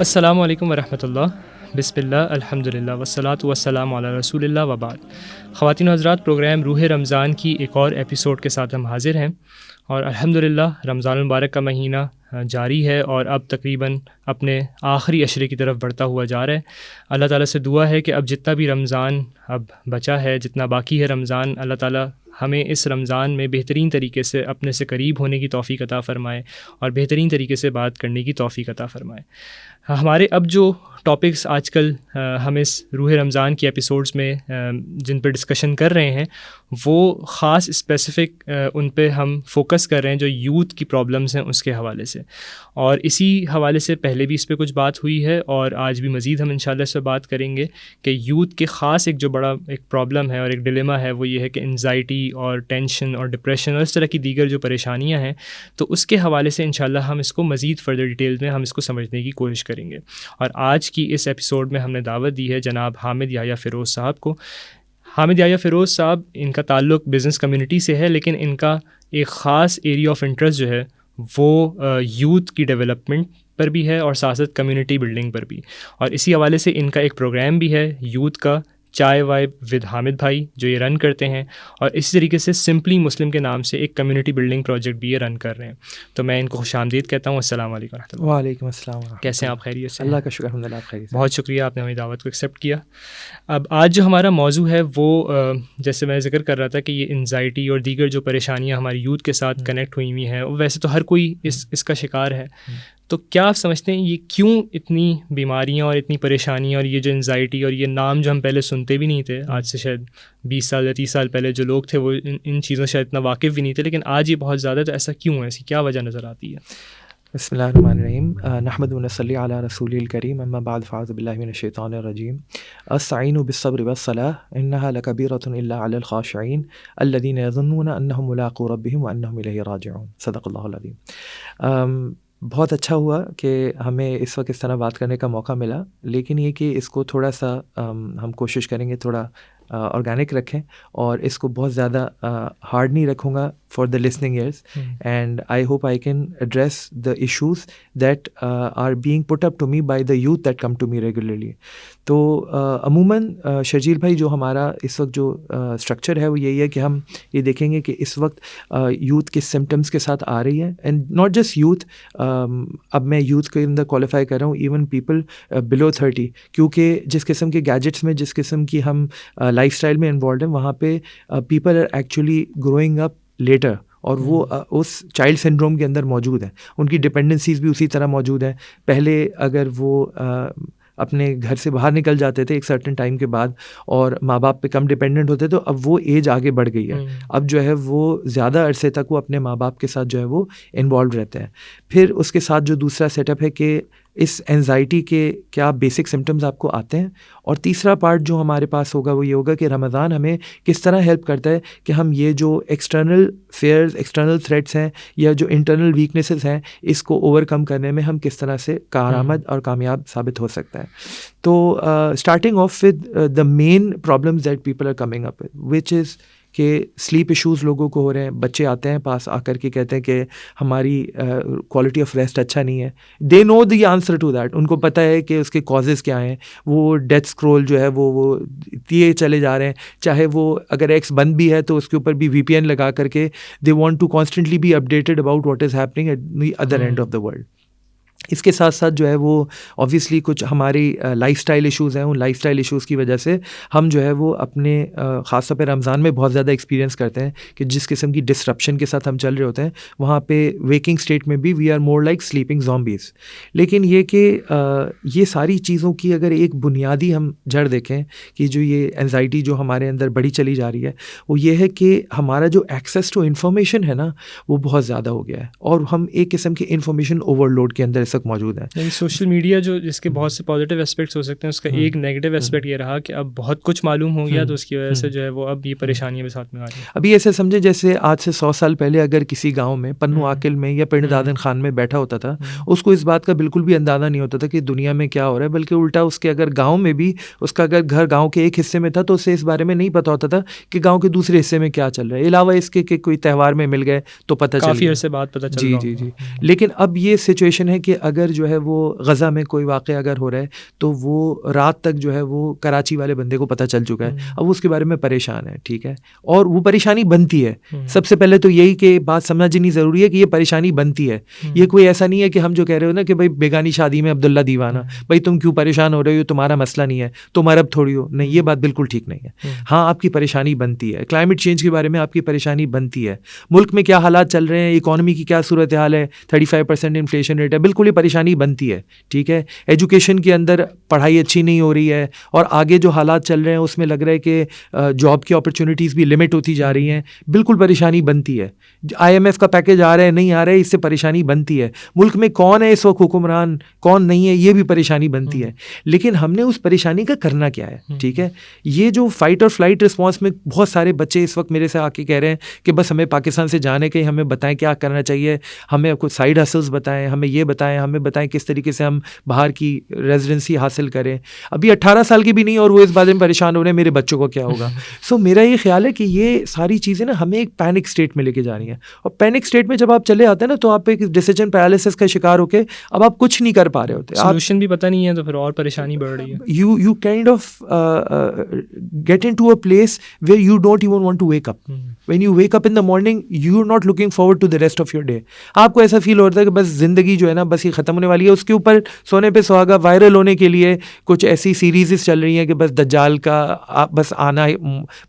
अस्सलामु अलैकुम वरहमतुल्लाह बिस्मिल्लाह अल्हम्दुलिल्लाह वस्सलातु वस्सलामु अला रसूलिल्लाह व बाद। ख़वातीन व हज़रात, प्रोग्राम रूह रमज़ान की एक और एपिसोड के साथ हम हाज़िर हैं और अल्हम्दुलिल्लाह रमज़ानुल मुबारक का महीना जारी है और अब तकरीबन अपने आखिरी अशरे की तरफ बढ़ता हुआ जा रहा है। अल्लाह ताला से दुआ है कि अब जितना भी रमज़ान अब बचा है, जितना बाकी है रमज़ान, अल्लाह ताला हमें इस रमज़ान में बेहतरीन तरीके से अपने से करीब होने की तौफ़ीक़ अता फ़रमाए और बेहतरीन तरीके से बात करने की तौफ़ीक़ अता फ़रमाए। हमारे अब जो टॉपिक्स आजकल हम इस रूह रमज़ान की एपिसोड्स में जिन पर डिस्कशन कर रहे हैं, वो ख़ास स्पेसिफ़िक उन पे हम फोकस कर रहे हैं जो यूथ की प्रॉब्लम्स हैं उसके हवाले से। और इसी हवाले से पहले भी इस पे कुछ बात हुई है और आज भी मज़ीद हम इंशाल्लाह इस पर बात करेंगे कि यूथ के ख़ास एक जो बड़ा एक प्रॉब्लम है और एक डिलेमा है, वो ये है कि एंजाइटी और टेंशन और डिप्रेशन और इस तरह की दीगर जो परेशानियाँ हैं, तो उसके हवाले से इंशाल्लाह हम इसको मज़ीद फ़र्दर डिटेल में हम इसको समझने की कोशिश करेंगे। और आज की इस एपिसोड में हमने दावत दी है जनाब हामिद याह्या फ़िरोज़ साहब को। हामिद याह्या फ़िरोज़ साहब, इनका ताल्लुक़ बिज़नेस कम्युनिटी से है, लेकिन इनका एक ख़ास एरिया ऑफ इंटरेस्ट जो है वो यूथ की डेवलपमेंट पर भी है और साथ साथ कम्युनिटी बिल्डिंग पर भी। और इसी हवाले से इनका एक प्रोग्राम भी है यूथ का, चाय वाइब विद हामिद भाई, जो ये रन करते हैं। और इसी तरीके से सिंपली मुस्लिम के नाम से एक कम्युनिटी बिल्डिंग प्रोजेक्ट भी ये रन कर रहे हैं। तो मैं इनको खुशामदीद कहता हूँ। अस्सलाम वालेकुम रहमतुल्लाह। वालेकुम अस्सलाम। कैसे हैं आप? खैरियत से? अल्लाह का शुक्र, अल्हम्दुलिल्लाह आप खैरियत से। बहुत शुक्रिया, आपने हमारी दावत को एक्सेप्ट किया। अब आज जो हमारा मौजू है वो जैसे मैं ज़िक्र कर रहा था कि ये एंजाइटी और दीगर जो परेशानियाँ हमारी यूथ के साथ कनेक्ट हुई हुई हैं, वैसे तो हर कोई इसका शिकार है। तो क्या आप समझते हैं ये क्यों इतनी बीमारियां और इतनी परेशानियां और ये जो एंजाइटी और ये नाम जो हम पहले सुनते भी नहीं थे, आज से शायद 20 साल या 30 साल पहले जो लोग थे वो इन चीज़ों से शायद इतना वाकिफ़ भी नहीं थे, लेकिन आज ये बहुत ज़्यादा, तो ऐसा क्यों है? ऐसी क्या वजह नज़र आती है? बिस्मिल्लाहिर्रहमानिर्रहीम। नहमदु व नसल्ली अला रसूलिल करीम, अम्मा बाद, फ़अऊज़ु बिल्लाहि मिनश शैतानिर रजीम। अस्तईनु बिस्सब्रि वस्सलाह इन्नहा लकबीरतुन इल्ला अलल ख़ाशिईन अल्लज़ीना यज़ुन्नूना अन्नहुम मुलाक़ू रब्बिहिम व अन्नहुम इलैहि राजिऊन। सदक़ल्लाहुल अज़ीम। बहुत अच्छा हुआ कि हमें इस वक्त इस तरह बात करने का मौका मिला, लेकिन ये कि इसको थोड़ा सा हम कोशिश करेंगे थोड़ा ऑर्गेनिक रखें और इसको बहुत ज़्यादा हार्ड नहीं रखूँगा for the listening ears, and I hope I can address the issues that are being put up to me by the youth that come to me regularly. तो अमूमन शर्जील भाई, जो हमारा इस वक्त जो स्ट्रक्चर है वो यही है कि हम ये देखेंगे कि इस वक्त यूथ किस सिम्टम्स के साथ आ रही है, एंड नॉट जस्ट यूथ। अब मैं यूथ के अंदर क्वालिफाई कर रहा हूँ इवन पीपल बिलो 30, क्योंकि जिस किस्म के गैजेट्स में, जिस किस्म की हम लाइफस्टाइल में इन्वॉल्व हैं, वहाँ पे people are actually growing up later, और वो उस चाइल्ड सिंड्रोम के अंदर मौजूद है। उनकी डिपेंडेंसीज़ भी उसी तरह मौजूद हैं। पहले अगर वो अपने घर से बाहर निकल जाते थे एक सर्टेन टाइम के बाद और माँ बाप पे कम डिपेंडेंट होते, तो अब वो एज आगे बढ़ गई है। अब जो है वो ज़्यादा अरसे तक वो अपने माँ बाप के साथ जो है वो इन्वॉल्व रहते हैं। फिर उसके साथ जो दूसरा सेटअप है कि इस एंजाइटी के क्या बेसिक सिम्टम्स आपको आते हैं, और तीसरा पार्ट जो हमारे पास होगा वो ये होगा कि रमज़ान हमें किस तरह हेल्प करता है कि हम ये जो एक्सटर्नल फेयर्स, एक्सटर्नल थ्रेट्स हैं या जो इंटरनल वीकनेसेस हैं, इसको ओवरकम करने में हम किस तरह से कारआमद और कामयाब साबित हो सकता है। तो starting off with the main problems that people are coming up with, which is कि स्लीप इश्यूज़ लोगों को हो रहे हैं। बच्चे आते हैं पास आकर के कहते हैं कि हमारी क्वालिटी ऑफ रेस्ट अच्छा नहीं है। They know the answer to that, उनको पता है कि उसके कॉजेज़ क्या हैं। वो डेथ स्क्रॉल जो है वो दिए चले जा रहे हैं, चाहे वो अगर एक्स बंद भी है तो उसके ऊपर भी VPN लगा करके they want to constantly be updated about what is happening at the other end of the world. इसके साथ साथ जो है वो ऑब्वियसली कुछ हमारी लाइफस्टाइल इश्यूज़ हैं। उन लाइफस्टाइल इश्यूज़ की वजह से हम जो है वो अपने ख़ास तौर पे रमज़ान में बहुत ज़्यादा एक्सपीरियंस करते हैं कि जिस किस्म की डिसरप्शन के साथ हम चल रहे होते हैं, वहाँ पे वेकिंग स्टेट में भी we are more like sleeping zombies. लेकिन ये कि ये सारी चीज़ों की अगर एक बुनियादी हम जड़ देखें कि जो ये एंजाइटी जो हमारे अंदर बढ़ी चली जा रही है, वो ये है कि हमारा जो एक्सेस टू इन्फॉर्मेशन है ना, वो बहुत ज़्यादा हो गया है और हम एक किस्म की इन्फॉर्मेशन ओवरलोड के अंदर तक मौजूद है। सोशल मीडिया जो जिसके बहुत से पॉजिटिव एस्पेक्ट्स हो सकते हैं, उसका एक नेगेटिव एस्पेक्ट ये रहा कि अब बहुत कुछ मालूम हो गया, तो उसकी वजह से जो है वो अब ये परेशानियां भी साथ में आ रही हैं। अभी ऐसे समझे जैसे आज से 100 साल पहले अगर किसी गांव में पन्नू आकिल में या पिंड दादन खान में बैठा होता था, उसको इस बात का बिल्कुल भी अंदाज़ा नहीं होता था कि दुनिया में क्या हो रहा है, बल्कि उल्टा उसके अगर गाँव में भी उसका अगर घर गाँव के एक हिस्से में था तो उसे इस बारे में नहीं पता होता था कि गाँव के दूसरे हिस्से में क्या चल रहा है, अलावा इसके कि कोई त्यौहार में मिल गए तो पता चल काफ़ी अरसे बाद पता चल जी। लेकिन अब ये सिचुएशन है कि अगर जो है वो गज़ा में कोई वाक़या अगर हो रहा है तो वो रात तक जो है वो कराची वाले बंदे को पता चल चुका है, अब वो उसके बारे में परेशान है, ठीक है, और वो परेशानी बनती है। सबसे पहले तो यही कि बात समझनी ज़रूरी है कि ये परेशानी बनती है। ये कोई ऐसा नहीं है कि हम जो कह रहे हो ना कि भाई बेगानी शादी में अब्दुल्ला दीवाना, भाई तुम क्यों परेशान हो रहे हो, तुम्हारा मसला नहीं है, तुम अरब थोड़ी हो, नहीं, ये बात बिल्कुल ठीक नहीं है। हाँ, आपकी परेशानी बनती है, क्लाइमेट चेंज के बारे में आपकी परेशानी बनती है, मुल्क में क्या हालात चल रहे हैं, इकॉनमी की क्या सूरत हाल है, 35% इन्फ्लेशन रेट है, बिल्कुल ये परेशानी बनती है, ठीक है। एजुकेशन के अंदर पढ़ाई अच्छी नहीं हो रही है और आगे जो हालात चल रहे हैं उसमें लग रहा है कि जॉब की अपॉर्चुनिटीज़ भी लिमिट होती जा रही हैं, बिल्कुल परेशानी बनती है। IMF का पैकेज आ रहा है नहीं आ रहा है, इससे परेशानी बनती है। मुल्क में कौन है इस वक्त हुक्मरान, कौन नहीं है, ये भी परेशानी बनती है। लेकिन हमने उस परेशानी का करना क्या है, ठीक है। ये जो फाइट और फ्लाइट रिस्पॉन्स में बहुत सारे बच्चे इस वक्त मेरे से आके कह रहे हैं कि बस हमें पाकिस्तान से जाने के, हमें बताएं क्या करना चाहिए, हमें कुछ साइड हसल्स बताएं, हमें ये बताएं, हमें बताएं किस तरीके से हम बाहर की रेजिडेंसी हासिल करें। अभी 18 साल की भी नहीं और वो इस बारे में परेशान हो रहे हैं मेरे बच्चों को क्या होगा। सो मेरा ये ख्याल है कि ये सारी चीज़ें ना हमें एक पैनिक स्टेट में लेके जा रही हैं, और पैनिक स्टेट में जब आप चले आते हैं ना तो आप एक डिसीजन पैरालिसिस का शिकार होके अब आप कुछ नहीं कर पा रहे होते, सॉल्यूशन भी पता नहीं है तो फिर और परेशानी बढ़ रही है। you kind of get into a place where you don't even want to wake up. When you wake up in the morning, you're not looking forward to the rest of your day. आपको ऐसा feel होता है कि बस ज़िंदगी जो है ना बस ये ख़त्म होने वाली है। उसके ऊपर सोने पे सुहागा वायरल होने के लिए कुछ ऐसी सीरीज़ चल रही हैं कि बस दज्जाल का बस आना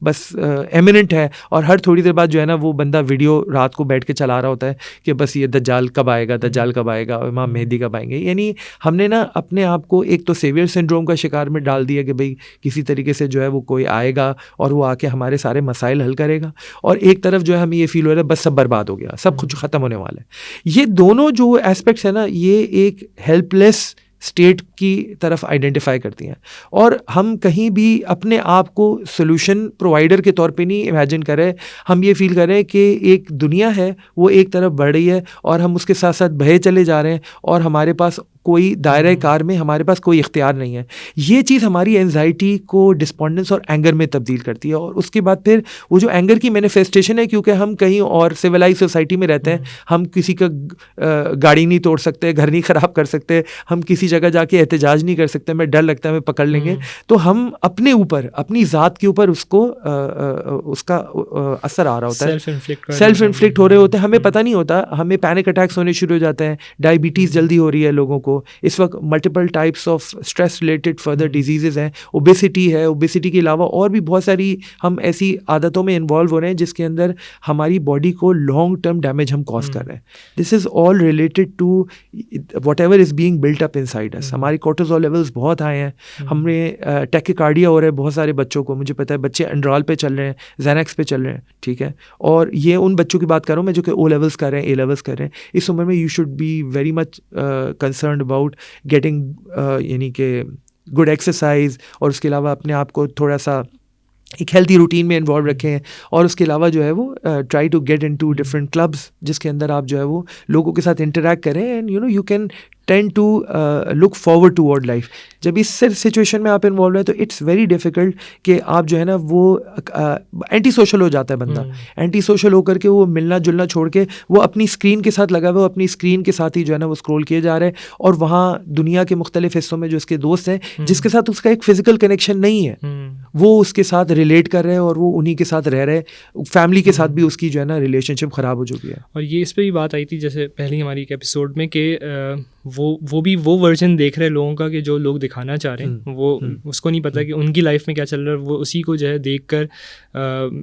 बस एमिनेंट है, और हर थोड़ी देर बाद जो है ना वो बंदा वीडियो रात को बैठ के चला रहा होता है कि बस ये दज्जाल कब आएगा, दज्जाल कब आएगा, इमाम मेहदी कब आएंगे। यानी हमने ना अपने आप को एक तो सेवियर सिंड्रोम का शिकार में डाल दिया कि भाई किसी तरीके से जो है वो कोई आएगा और वो आके हमारे सारे मसाइल हल करेगा, और एक तरफ जो है हमें ये फील हो रहा है बस सब बर्बाद हो गया, सब कुछ ख़त्म होने वाला है। ये दोनों जो एस्पेक्ट्स है ना ये एक हेल्पलेस स्टेट की तरफ आइडेंटिफाई करती हैं, और हम कहीं भी अपने आप को सोल्यूशन प्रोवाइडर के तौर पे नहीं इमेजिन करें। हम ये फील करें कि एक दुनिया है वो एक तरफ बढ़ रही है और हम उसके साथ साथ बहे चले जा रहे हैं और हमारे पास कोई दायरे कार में हमारे पास कोई इख्तियार नहीं है। ये चीज़ हमारी एंजाइटी को डिस्पोंडेंस और एंगर में तब्दील करती है, और उसके बाद फिर वो जो एंगर की मैनिफेस्टेशन है, क्योंकि हम कहीं और सिविलाइज सोसाइटी में रहते हैं, हम किसी का गाड़ी नहीं तोड़ सकते, घर नहीं ख़राब कर सकते, हम किसी जगह जाके एहतजाज नहीं कर सकते, हमें डर लगता है हमें पकड़ लेंगे, तो हम अपने ऊपर अपनी ज़ात के ऊपर उसको उसका असर आ रहा होता है, सेल्फ इन्फ्लिक्ट हो रहे होते हैं, हमें पता नहीं होता, हमें पैनिक अटैक्स होने शुरू हो जाते हैं, डायबिटीज़ जल्दी हो रही है लोगों को, इस वक्त multiple types of stress related further diseases हैं, ओबेसिटी है, ओबेसिटी के अलावा और भी बहुत सारी हम ऐसी आदतों में इन्वॉल्व हो रहे हैं जिसके अंदर हमारी बॉडी को लॉन्ग टर्म डैमेज हम कॉज कर रहे हैं। This is all related to whatever is being built up inside us. हमारी कोर्टिसोल लेवल्स बहुत हाई हैं, हमें टैकिकार्डिया हो रहा है बहुत सारे बच्चों को, मुझे पता है बच्चे एंड्रॉल पे चल रहे हैं, ज़ैनेक्स पे चल रहे हैं, ठीक है, और ये उन बच्चों की बात कर रहा हूँ मैं जो कि O लेवल्स कर रहे हैं, A लेवल्स कर रहे हैं। इस उम्र में you should be very much concern about getting यानी कि गुड एक्सरसाइज, और उसके अलावा अपने आप को थोड़ा सा एक हेल्थी रूटीन में इन्वॉल्व रखें, और उसके अलावा जो है वो try to get into different clubs जिसके अंदर आप जो है वो लोगों के साथ इंटरेक्ट करें, and you can tend to look forward toward life. जब इस सिचुएशन में आप इन्वॉल्व हैं तो इट्स वेरी डिफ़िकल्ट कि आप जो है ना वो एंटी सोशल हो जाता है बंदा, एंटी सोशल होकर के वो मिलना जुलना छोड़ के वो अपनी स्क्रीन के साथ लगा हुआ, वो अपनी स्क्रीन के साथ ही जो है ना वो स्क्रॉल किए जा रहे हैं, और वहाँ दुनिया के मुख्तलिफ हिस्सों में जो उसके दोस्त हैं जिसके साथ उसका एक फ़िज़िकल कनेक्शन नहीं है, वो उसके साथ रिलेट कर रहे हैं और वो उन्हीं के साथ रह रहे हैं, फैमिली के साथ भी उसकी जो है ना रिलेशनशिप ख़राब हो चुकी है। और ये इस पर भी बात आई थी जैसे पहले हमारी एक एपिसोड में कि वो भी वो वर्जन देख रहे हैं लोगों का कि जो लोग दिखाना चाह रहे हैं, वो उसको नहीं पता कि उनकी लाइफ में क्या चल रहा है, वो उसी को जो है देख कर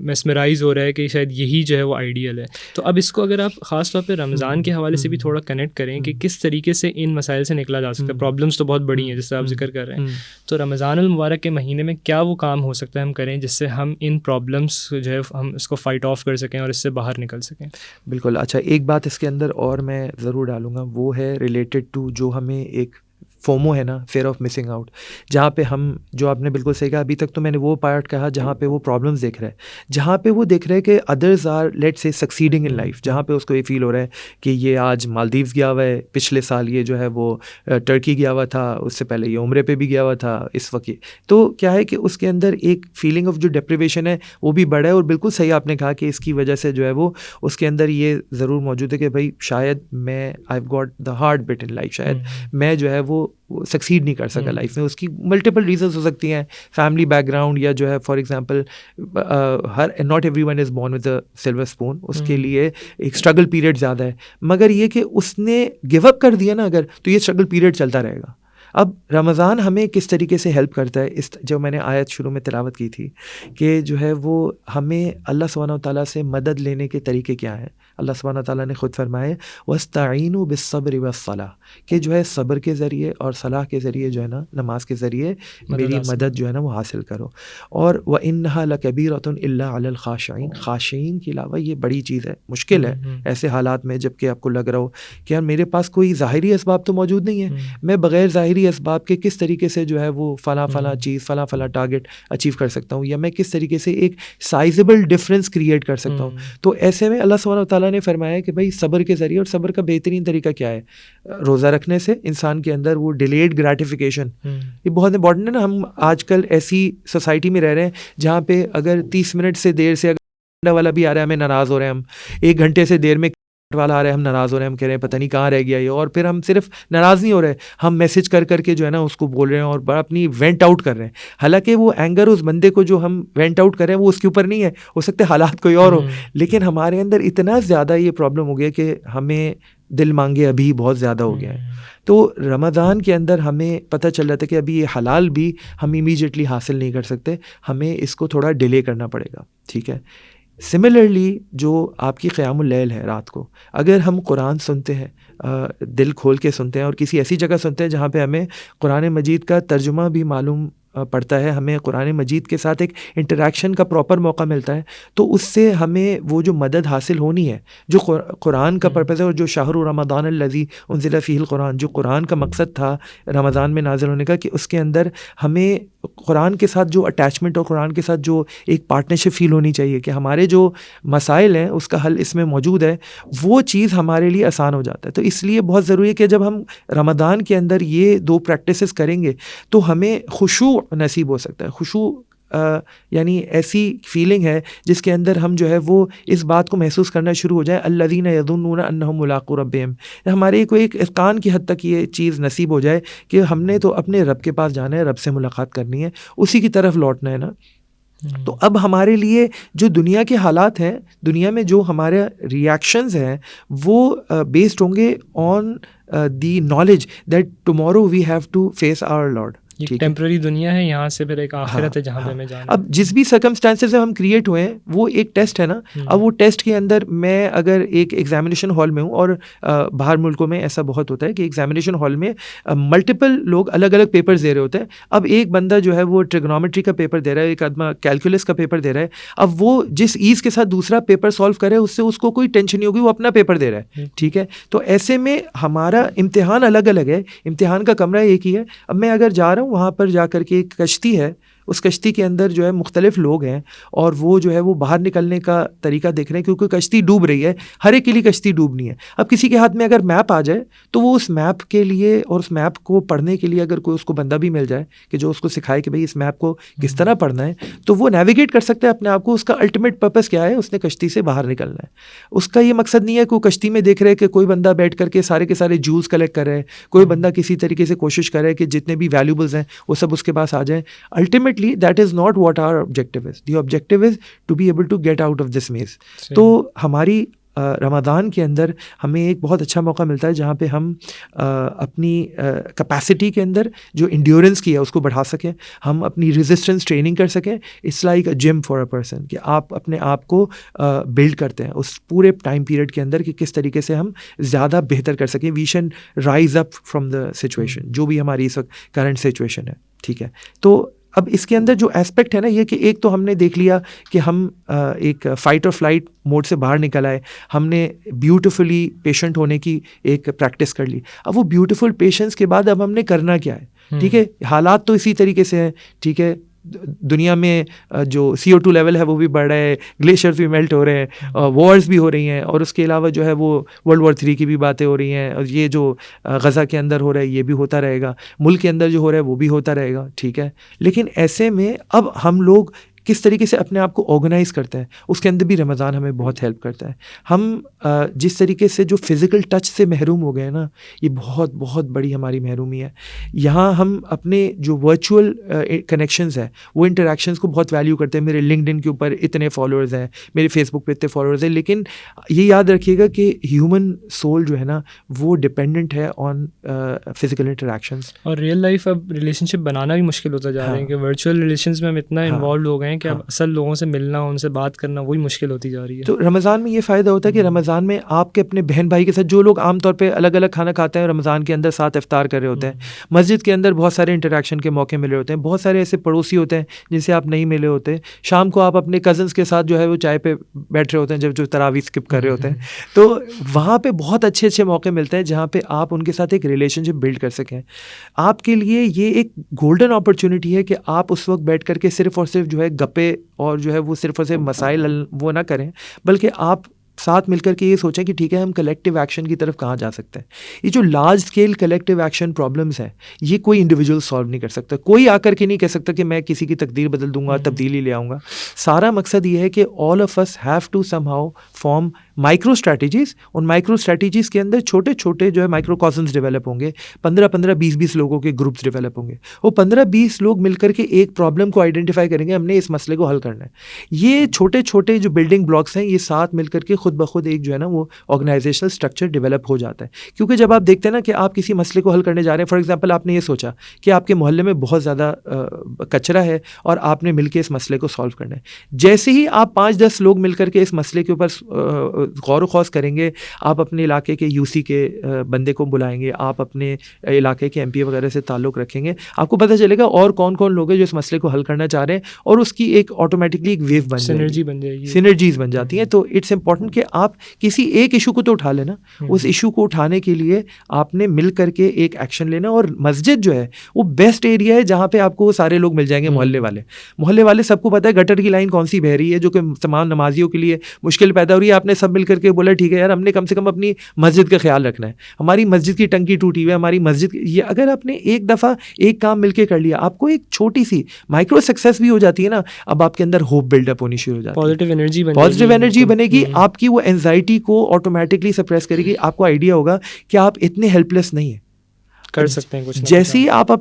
मेस्मराइज़ हो रहा है कि शायद यही जो है वो आइडियल है। तो अब इसको अगर आप ख़ास तौर पे रमज़ान के हवाले से भी थोड़ा कनेक्ट करें कि किस तरीके से इन मसाइल से निकला जा सकता है। प्रॉब्लम्स तो बहुत बड़ी हैं जैसे आप जिक्र कर रहे हैं, तो रमज़ानुल मुबारक के महीने में क्या वो काम हो सकता है हम करें जिससे हम इन प्रॉब्लम्स जो है हम इसको फ़ाइट ऑफ कर सकें और इससे बाहर निकल सकें। बिल्कुल। अच्छा, एक बात इसके अंदर और मैं ज़रूर डालूँगा, वो है रिलेटेड टू जो हमें एक फोमो है ना, फेयर ऑफ मिसिंग आउट, जहाँ पे हम, जो आपने बिल्कुल सही कहा, अभी तक तो मैंने वो पार्ट कहा जहाँ पे वो प्रॉब्लम्स देख रहा है, जहाँ पे वो देख रहा है कि others are let's say succeeding in life, जहाँ पे उसको ये फील हो रहा है कि ये आज मालदीव्स गया हुआ है, पिछले साल ये जो है वो टर्की गया हुआ था, उससे पहले ये उम्रे पे भी गया हुआ था, इस वक्त ये, तो क्या है कि उसके अंदर एक फीलिंग ऑफ जो डिप्रिवेशन है वो भी बढ़ा है। और बिल्कुल सही आपने कहा कि इसकी वजह से जो है वो उसके अंदर ये ज़रूर मौजूद है कि भाई शायद मैं I have got the hard bit in life, शायद मैं जो है वो सक्सीड नहीं कर सका लाइफ में। उसकी मल्टीपल रीजंस हो सकती हैं, फैमिली बैकग्राउंड, या जो है फॉर एग्जांपल हर not everyone is born with a silver spoon, उसके लिए एक स्ट्रगल पीरियड ज़्यादा है। मगर ये कि उसने गिव अप कर दिया ना अगर, तो ये स्ट्रगल पीरियड चलता रहेगा। अब रमज़ान हमें किस तरीके से हेल्प करता है, इस जो मैंने आयत शुरू में तिलावत की थी कि जो है वो हमें अल्लाह सुब्हानहू व तआला से मदद लेने के तरीके क्या हैं। अल्लाह सुब्हानहू व तआला ने ख़ुद फरमाया वस्तईनु बिस्सब्र वस्सलाह, कि जो है सब्र के ज़रिए और सलाह के ज़रिए जो है ना, नमाज के ज़रिए मेरी मदद जो है ना वो हासिल करो। और व इन्नहा लकबीरतुन इल्ला अलल खाशिईन, खाशिईन के अलावा ये बड़ी चीज़ है, मुश्किल है ऐसे हालात में जबकि आपको लग रहा हो कि यार मेरे पास कोई ज़ाहिरी असबाब तो मौजूद नहीं है, मैं बग़ैर ज़ाहिरी असबाब के किस तरीके से जो है वो फला चीज़, फला टारगेट अचीव कर सकता हूँ, या मैं किस तरीके से एक साइजेबल डिफरेंस क्रिएट कर सकता हूँ। तो ऐसे में अल्लाह सुब्हानहू व तआला ने फरमाया कि भाई सब्र के ज़रिए, और सब्र का बेहतरीन तरीका क्या है, रोज़ा रखने से इंसान के अंदर वो डिलेड ग्रेटिफिकेशन, ये बहुत इंपॉर्टेंट है ना। हम आजकल ऐसी सोसाइटी में रह रहे हैं जहाँ पे अगर 30 मिनट से देर से अगर वाला भी आ रहा है, हमें नाराज़ हो रहे हैं, हम 1 घंटे से देर में वाला आ रहा है, हम नाराज़ हो रहे हैं, हम कह रहे हैं पता नहीं कहाँ रह गया ये, और फिर हम सिर्फ नाराज़ नहीं हो रहे, हम मैसेज कर करके जो है ना उसको बोल रहे हैं और बड़ा अपनी वेंट आउट कर रहे हैं। हालांकि वो एंगर उस बंदे को जो हम वेंट आउट कर रहे हैं वो उसके ऊपर नहीं है, हो सकते हालात कोई और हो, लेकिन हमारे अंदर इतना ज़्यादा ये प्रॉब्लम हो गया कि हमें दिल मांगे अभी बहुत ज़्यादा हो गया है। तो रमज़ान के अंदर हमें पता चल रहा था कि अभी ये हलाल भी हम इमीडिएटली हासिल नहीं कर सकते, हमें इसको थोड़ा डिले करना पड़ेगा, ठीक है। सिमिलरली जो आपकी क़यामुल लैल है रात को, अगर हम कुरान सुनते हैं, दिल खोल के सुनते हैं और किसी ऐसी जगह सुनते हैं जहाँ पे हमें कुरान मजीद का तर्जुमा भी मालूम पड़ता है, हमें कुरान मजीद के साथ एक इंटरेक्शन का प्रॉपर मौका मिलता है, तो उससे हमें वो जो मदद हासिल होनी है, जो कुरान का पर्पज़ है, और जो शाहरु रमज़ान अल्लज़ी उन्ज़िला फ़ीहिल कुरान, जो कुरान का मकसद था रमज़ान में नाज़िल होने का, कि उसके अंदर हमें कुरान के साथ जो अटैचमेंट और कुरान के साथ जो एक पार्टनरशिप फ़ील होनी चाहिए कि हमारे जो मसाइल हैं उसका हल इसमें मौजूद है, वो चीज़ हमारे लिए आसान हो जाता है। तो इसलिए बहुत ज़रूरी है कि जब हम रमज़ान के अंदर ये 2 प्रैक्टिसेस करेंगे तो हमें खुशू नसीब हो सकता है। खुशू यानी ऐसी फीलिंग है जिसके अंदर हम जो है वो इस बात को महसूस करना शुरू हो जाए, अल्लज़ीना यज़ुन्नूना अन्नहुम मुलाक़ू रब्बिहिम, हमारे को एक इत्क़ान की हद तक ये चीज़ नसीब हो जाए कि हमने तो अपने रब के पास जाना है, रब से मुलाकात करनी है, उसी की तरफ लौटना है ना। तो अब हमारे लिए जो दुनिया के हालात हैं, दुनिया में जो हमारे रिएक्शंस हैं, वो बेस्ड होंगे on the knowledge that tomorrow we have to face our lord. एक टेम्पररी दुनिया है, यहाँ से फिर एक आखिरत है जहाँ पे हमें जाना। अब जिस भी सर्कमस्टांसेस से हम क्रिएट हुए हैं वो एक टेस्ट है ना। अब वो टेस्ट के अंदर मैं अगर एक एग्जामिनेशन हॉल में हूँ, और बाहर मुल्कों में ऐसा बहुत होता है कि एग्जामिनेशन हॉल में मल्टीपल लोग अलग अलग पेपर्स दे रहे होते हैं। अब एक बंदा जो है वो ट्रिग्नोमेट्री का पेपर दे रहा है, एक आदमी कैलकुलस का पेपर दे रहा है। अब वो जिस ईज़ के साथ दूसरा पेपर सॉल्व करे उससे उसको कोई टेंशन नहीं होगी, वो अपना पेपर दे रहा है, ठीक है। तो ऐसे में हमारा इम्तिहान अलग अलग है, इम्तिहान का कमरा एक ही है। अब मैं अगर जा रहा हूँ वहाँ पर जा कर के एक कश्ती है, उस कश्ती के अंदर जो है मुख्तलिफ लोग हैं, और वो जो है वो बाहर निकलने का तरीका देख रहे हैं क्योंकि कश्ती डूब रही है, हर एक के लिए कश्ती डूबनी है। अब किसी के हाथ में अगर मैप आ जाए तो वो उस मैप के लिए और उस मैप को पढ़ने के लिए अगर कोई उसको बंदा भी मिल जाए कि जो उसको सिखाए कि भाई इस मैप को किस तरह पढ़ना है, तो वो नेविगेट कर सकता है अपने आप को। उसका अल्टीमेट पर्पज़ क्या है, उसने कश्ती से बाहर निकलना है। उसका ये मकसद नहीं है कि वो कश्ती में देख रहे कि कोई बंदा बैठ करके सारे के सारे जूल्स कलेक्ट कर रहे हैं, कोई बंदा किसी तरीके से कोशिश कर रहा है कि जितने भी वैल्यूबल्स हैं वो सब उसके पास आ जाएं। Ultimately that is not what our objective is. The objective is to be able to get out of this maze. तो हमारी रमज़ान के अंदर हमें एक बहुत अच्छा मौका मिलता है जहाँ पे हम अपनी कैपेसिटी के अंदर जो इंड्योरेंस की है उसको बढ़ा सकें, हम अपनी रेजिस्टेंस ट्रेनिंग कर सकें। It's like a gym for a person, कि आप अपने आप को बिल्ड करते हैं उस पूरे टाइम पीरियड के अंदर कि किस तरीके से हम ज़्यादा बेहतर कर सकें। We can rise up from the situation, जो भी हमारी इस वक्त करंट सिचुएशन है, ठीक है। तो अब इसके अंदर जो एस्पेक्ट है ना ये कि एक तो हमने देख लिया कि हम एक फ़ाइट और फ्लाइट मोड से बाहर निकल आए, हमने ब्यूटीफुली पेशेंट होने की एक प्रैक्टिस कर ली। अब वो ब्यूटीफुल पेशेंस के बाद अब हमने करना क्या है, ठीक है, हालात तो इसी तरीके से हैं, ठीक है, दुनिया में जो CO2 लेवल है वो भी बढ़ रहा है, ग्लेशियर्स भी मेल्ट हो रहे हैं, वॉर्स भी हो रही हैं, और उसके अलावा जो है वो World War 3 की भी बातें हो रही हैं, और ये जो गज़ा के अंदर हो रहा है ये भी होता रहेगा, मुल्क के अंदर जो हो रहा है वो भी होता रहेगा, ठीक है। लेकिन ऐसे में अब हम लोग किस तरीके से अपने आप को ऑर्गेनाइज़ करते हैं, उसके अंदर भी रमज़ान हमें बहुत हेल्प करता है। हम जिस तरीके से जो फिज़िकल टच से महरूम हो गए हैं ना, ये बहुत बहुत बड़ी हमारी महरूमी है। यहाँ हम अपने जो वर्चुअल कनेक्शंस हैं, वो इंटरेक्शंस को बहुत वैल्यू करते हैं। मेरे लिंक्डइन के ऊपर इतने फॉलोअर्स हैं, मेरे फेसबुक पे इतने फॉलोअर्स हैं, लेकिन ये याद रखिएगा कि ह्यूमन सोल जो है ना वो डिपेंडेंट है ऑन फिज़िकल इंटरेक्शंस। और रियल लाइफ अब रिलेशनशिप बनाना भी मुश्किल होता जा रहा है कि वर्चुअल रिलेशंस में हम इतना इन्वॉल्व हो गए हैं कि अब असल लोगों से मिलना, उनसे बात करना वही मुश्किल होती जा रही है। तो रमज़ान में ये फ़ायदा होता है कि रमज़ान में आपके अपने बहन भाई के साथ, जो लोग आमतौर पे अलग अलग खाना खाते हैं रमज़ान के अंदर साथ इफ्तार कर रहे होते हैं, मस्जिद के अंदर बहुत सारे इंटरेक्शन के मौके मिले होते हैं, बहुत सारे ऐसे पड़ोसी होते हैं जिनसे आप नहीं मिले होते, शाम को आप अपने कज़न्स के साथ जो है वो चाय पे बैठ रहे होते हैं जब जो तरावी स्किप कर रहे होते हैं, तो वहाँ पे बहुत अच्छे अच्छे मौके मिलते हैं जहाँ पे आप उनके साथ एक रिलेशनशिप बिल्ड कर सकें। आपके लिए ये एक गोल्डन अपॉर्चुनिटी है कि आप उस वक्त बैठ करके सिर्फ़ और सिर्फ जो है गप्पे और जो है वो सिर्फ और सिर्फ मसाइल वो ना करें, बल्कि आप साथ मिलकर के ये सोचें कि ठीक है हम कलेक्टिव एक्शन की तरफ कहाँ जा सकते हैं। ये जो large scale collective action problems हैं ये कोई इंडिविजुअल सॉल्व नहीं कर सकता, कोई आकर के नहीं कह सकता कि मैं किसी की तकदीर बदल दूंगा, तब्दीली ले आऊँगा। सारा मकसद ये है कि all of us have to somehow form micro strategies. उन माइक्रो स्ट्रैटेजीज़ के अंदर छोटे छोटे जो है माइक्रोकॉज़म्स डेवलप होंगे, 15-15, 20-20 लोगों के ग्रुप्स डेवलप होंगे। वो 15-20 लोग मिलकर के एक प्रॉब्लम को आइडेंटिफाई करेंगे, हमने इस मसले को हल करना है। ये छोटे छोटे जो बिल्डिंग ब्लॉक्स हैं ये साथ मिलकर के खुद ब खुद एक जो है ना वो ऑर्गेनाइजेशनल स्ट्रक्चर डेवलप हो जाता है। क्योंकि जब आप देखते हैं ना कि आप किसी मसले को हल करने जा रहे हैं, फॉर एग्जांपल आपने ये सोचा कि आपके मोहल्ले में बहुत ज़्यादा कचरा है और आपने मिलकर इस मसले को सॉल्व करना है। जैसे ही आप 5-10 लोग मिलकर के इस मसले के ऊपर गौर ख़ौस करेंगे, आप अपने इलाके के UC के बंदे को बुलाएंगे, आप अपने इलाके के MP वगैरह से ताल्लुक़ रखेंगे, आपको पता चलेगा और कौन कौन लोग हैं जो इस मसले को हल करना चाह रहे हैं, और उसकी एक ऑटोमेटिकली एक वेव बन जाएगी, सिनर्जीज़ बन जाती हैं। तो इट्स इंपॉर्टेंट कि आप किसी एक इशू को तो उठा लेना, उस इशू को उठाने के लिए आपने मिल करके एक एक्शन लेना। और मस्जिद जो है वो बेस्ट एरिया है जहाँ पे आपको वो सारे लोग मिल जाएंगे, मोहल्ले वाले सबको पता है गटर की लाइन कौन सी बह रही है जो कि तमाम नमाजियों के लिए मुश्किल पैदा हो रही है। आपने सब मिल करके बोला ठीक है यार हमने कम से कम अपनी मस्जिद का ख्याल रखना है, हमारी मस्जिद की टंकी टूटी हुई है, हमारी मस्जिद, ये अगर आपने एक दफ़ा एक काम मिलके कर लिया, आपको एक छोटी सी माइक्रो सक्सेस भी हो जाती है ना, अब आपके अंदर होप बिल्डअप होनी शुरू हो जाती है, पॉजिटिव एनर्जी बनेगी, आपकी वो एंजाइटी को ऑटोमेटिकली सप्रेस करेगी। आपको आइडिया होगा कि आप इतने हेल्पलेस नहीं है, कर सकते हैं कुछ। जैसे ही आप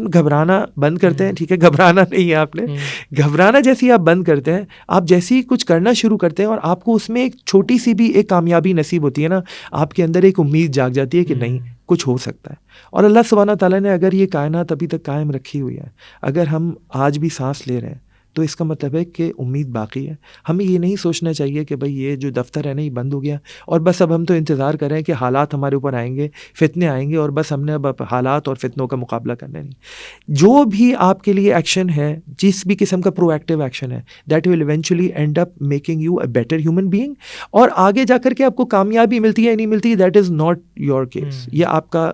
घबराना बंद करते हैं, ठीक है, घबराना नहीं है आपने, घबराना जैसे ही आप बंद करते हैं, आप जैसे ही कुछ करना शुरू करते हैं और आपको उसमें एक छोटी सी भी एक कामयाबी नसीब होती है ना, आपके अंदर एक उम्मीद जाग जाती है कि नहीं कुछ हो सकता है। और अल्लाह सुब्हानहू तआला ने अगर ये कायनात अभी तक कायम रखी हुई है, अगर हम आज भी सांस ले रहे हैं तो इसका मतलब है कि उम्मीद बाकी है। हमें ये नहीं सोचना चाहिए कि भाई ये जो दफ्तर है ना ये बंद हो गया और बस अब हम तो इंतज़ार करें कि हालात हमारे ऊपर आएंगे, फितने आएंगे और बस हमने अब हालात और फितनों का मुकाबला करना नहीं। जो भी आपके लिए एक्शन है, जिस भी किस्म का प्रोएक्टिव एक्शन है, that will eventually and up making you a better human being. और आगे जाकर के आपको कामयाबी मिलती है या नहीं मिलती, that is not your case, ये आपका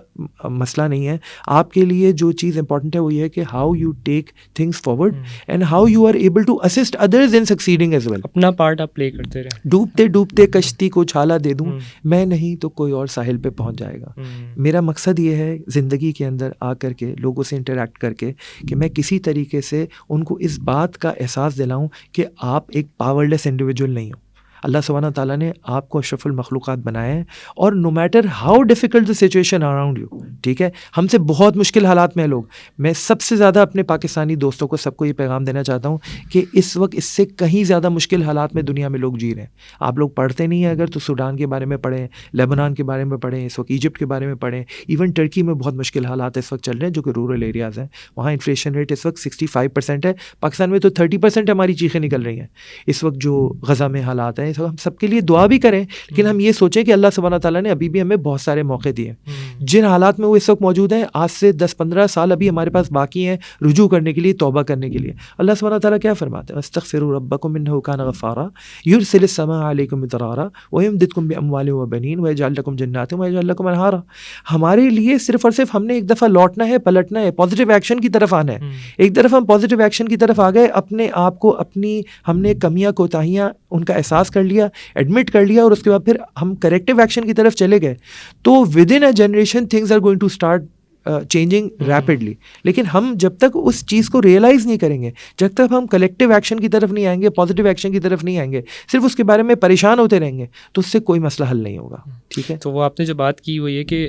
मसला नहीं है। आपके लिए जो चीज़ इंपॉर्टेंट है वो ये है कि how you take things forward and how you able to assist others in succeeding as well। अपना पार्ट आप प्ले करते रहे। डूबते डूबते कश्ती को छाला दे दूं मैं, नहीं तो कोई और साहिल पे पहुंच जाएगा। मेरा मकसद ये है ज़िंदगी के अंदर आकर के लोगों से इंटरेक्ट करके कि मैं किसी तरीके से उनको इस बात का एहसास दिलाऊं कि आप एक पावरलेस इंडिविजुअल नहीं हो। अल्लाह सुब्हानहू तआला ने आपको अशरफुल मखलूक़ात बनाए हैं और no matter how difficult the situation around you, ठीक है, हमसे बहुत मुश्किल हालात में लोग, मैं सबसे ज़्यादा अपने पाकिस्तानी दोस्तों को सबको ये पैगाम देना चाहता हूँ कि इस वक्त इससे कहीं ज़्यादा मुश्किल हालात में दुनिया में लोग जी रहे हैं। आप लोग पढ़ते नहीं हैं अगर तो सूडान के बारे में पढ़ें, लेबनान के बारे में पढ़ें, इस वक्त इजिप्ट के बारे में पढ़ें, इवन टर्की में बहुत मुश्किल हालात इस वक्त चल रहे हैं जो कि रूरल एरियाज़ हैं। वहाँ इन्फ्लेशन रेट इस वक्त 65% है, पाकिस्तान में तो 30% हमारी चीखें निकल रही हैं। इस वक्त जो गज़ा में हालात हैं, नहीं सकता, हम सबके लिए दुआ भी करें, लेकिन हम ये सोचें कि अल्लाह सुब्हानहू ताला ने अभी भी हमें बहुत सारे मौके दिए। जिन हालात में वो इस वक्त मौजूद हैं, आज से 10-15 साल अभी हमारे पास बाकी हैं रुजू करने के लिए, तौबा करने के लिए। अल्लाह सुब्हानहू ताला क्या फरमाते हैं, अस्तगफिरू रब्बकुम इन्नहु कान गफ़ारा युरसिलिस समा अलैकुम मिदरारा व युमदिदकुम बिअमवालिन व बनीन व यजअल लकुम जन्नातिन व यजअल लकुम अनहारा। हमारे लिए सिर्फ और सिर्फ हमने एक दफ़ा लौटना है, पलटना है, पॉजिटिव एक्शन की तरफ आना है। एक तरफ हम पॉजिटिव एक्शन की तरफ आ गए, अपने आप को अपनी हमने कमियां कोताहियां उनका एहसास कर लिया, एडमिट कर लिया, और उसके बाद फिर हम करेक्टिव एक्शन की तरफ चले गए, तो within a generation things are going to start changing rapidly. लेकिन हम जब तक उस चीज़ को रियलाइज़ नहीं करेंगे, जब तक हम कलेक्टिव एक्शन की तरफ नहीं आएंगे, पॉजिटिव एक्शन की तरफ नहीं आएंगे, सिर्फ उसके बारे में परेशान होते रहेंगे, तो उससे कोई मसला हल नहीं होगा। ठीक है, तो वो आपने जो बात की वो ये कि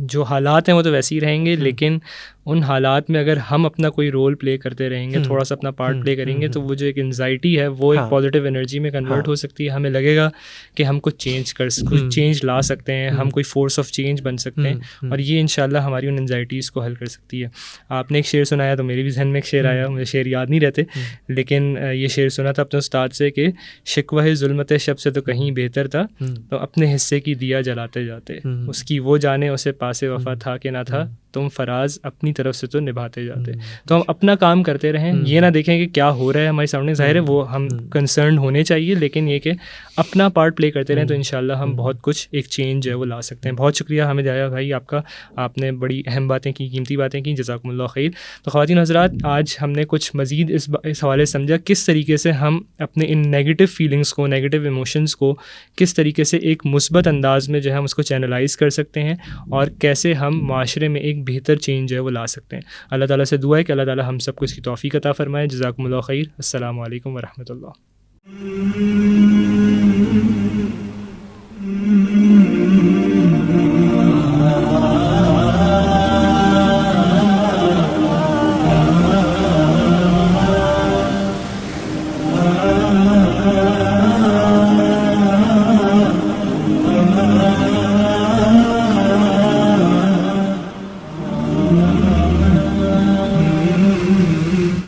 जो हालात हैं वो तो वैसे ही रहेंगे, लेकिन उन हालात में अगर हम अपना कोई रोल प्ले करते रहेंगे, थोड़ा सा अपना पार्ट प्ले करेंगे, तो वो जो एक एंजाइटी है वो एक पॉजिटिव एनर्जी में कन्वर्ट हो सकती है। हमें लगेगा कि हम कुछ चेंज ला सकते हैं, हम कोई फोर्स ऑफ चेंज बन सकते हैं, और ये इंशाल्लाह हमारी उन एंजाइटीज़ को हल कर सकती है। आपने एक शेर सुनाया तो मेरे भी जहन में एक शेर आया, मुझे शेर याद नहीं रहते, लेकिन ये शेर सुना था अपने उस्ताद से कि शिकवा ज़ुल्मत शब से तो कहीं बेहतर था, तो अपने हिस्से की दिया जलाते जाते, उसकी वो जाने उसे पासे वफा था कि ना था, तुम फराज अपनी तरफ से तो निभाते जाते। तो हम अपना काम करते रहें, ये ना देखें कि क्या हो रहा है हमारे सामने, ज़ाहिर है वो हम कंसर्न होने चाहिए, लेकिन ये कि अपना पार्ट प्ले करते रहें, तो इंशाल्लाह हम बहुत कुछ एक चेंज है वो ला सकते हैं। बहुत शुक्रिया हामिद आया भाई आपका, आपने बड़ी अहम बातें की, कीमती बातें की, जज़ाकुमुल्लाह खैर। तो ख़वातीन हज़रात, आज हमने कुछ मज़ीद इस हवाले से समझा किस तरीके से हम अपने इन नेगेटिव फीलिंग्स को, नेगेटिव इमोशंस को किस तरीके से एक मुस्बत अंदाज़ में जो है हम उसको चैनलाइज़ कर सकते हैं, और कैसे हम माशरे में एक बेहतर चेंज है वो ला सकते हैं। अल्लाह ताला से दुआ है कि अल्लाह ताला हम सबको इसकी तौफ़ीक़ अता फ़रमाए। जज़ाकुमुल्लाह खैर। अस्सलामु अलैकुम व रहमतुल्लाह।